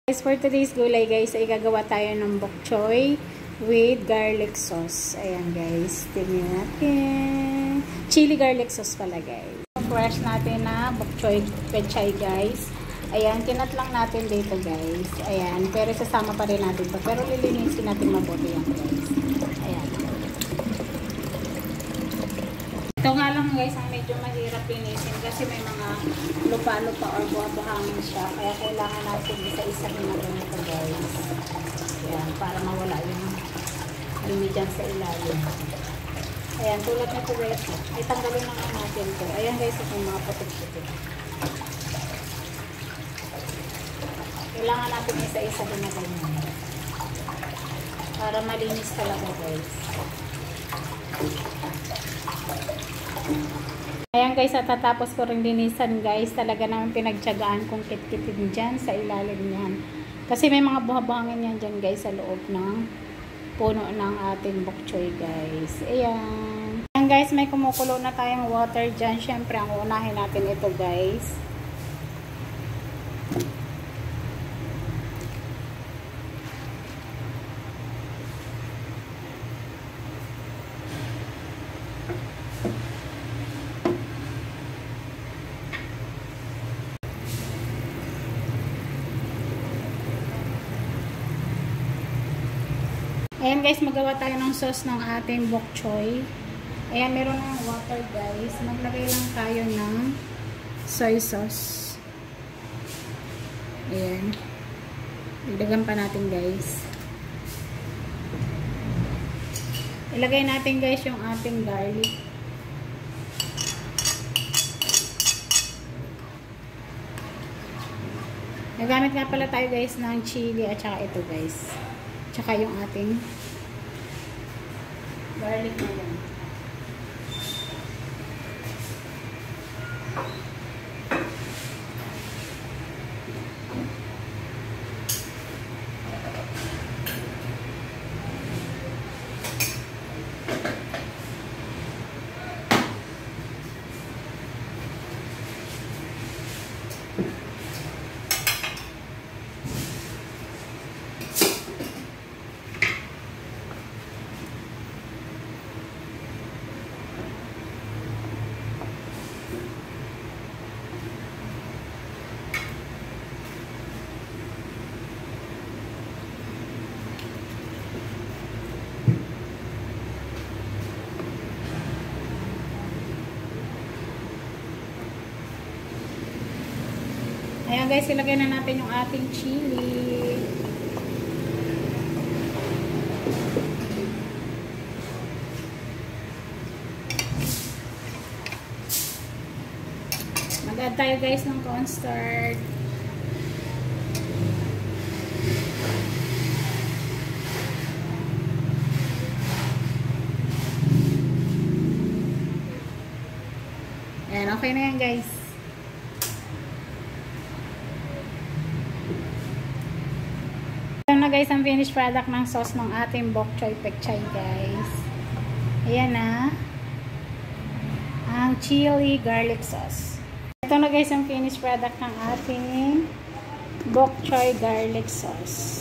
Guys, for today's gulay guys, ay gagawa tayo ng bok choy with garlic sauce. Ayan guys, tingnan natin. Chili garlic sauce pala guys. Fresh natin na bok choy pechay guys. Ayan, kinat lang natin dito guys. Ayan, pero sasama pa rin natin to. Pero lilinisin natin mabuti yan guys. Ayan. Ito nga lang guys, ang medyo mahirap linisin kasi may mga lupa-lupa or buha-buhangin siya. Kaya kailangan natin isa-isahin na ganito guys. Ayan, para mawala yung limi dyan sa ilalim. Ayan, tulad nito guys. Ay, tanggalin na nga natin ito. Ayan guys, ito yung mga putik-putik. Kailangan natin isa-isahin na ganyan. Para malinis talaga guys. Ayan guys, at tatapos ko rin linisan guys. Talaga naman pinagtyagaan kong kit-kitin dyan sa ilalim niyan. Kasi may mga buha-buhangin yan dyan guys sa loob ng puno ng ating bok choy guys. Ayan. Ayan guys, may kumukulo na tayong water dyan. Siyempre, ang unahin natin ito guys. Ayan guys, magawa tayo ng sauce ng ating bok choy. Ayan, meron ng water guys. Maglagay lang tayo ng soy sauce. Ayan. Ilagyan pa natin guys. Ilagay natin guys yung ating garlic. Nagamit nga pala tayo guys ng chili at saka ito guys. Tsaka yung ating garlic na yan. Ayan guys, ilagay na natin yung ating chili. Mag-add tayo guys ng cornstarch. Ayan, okay na yan guys. Ito na guys ang finished product ng sauce ng ating bok choy pechay guys. Ayan na. Ang chili garlic sauce. Ito na guys ang finished product ng ating bok choy garlic sauce.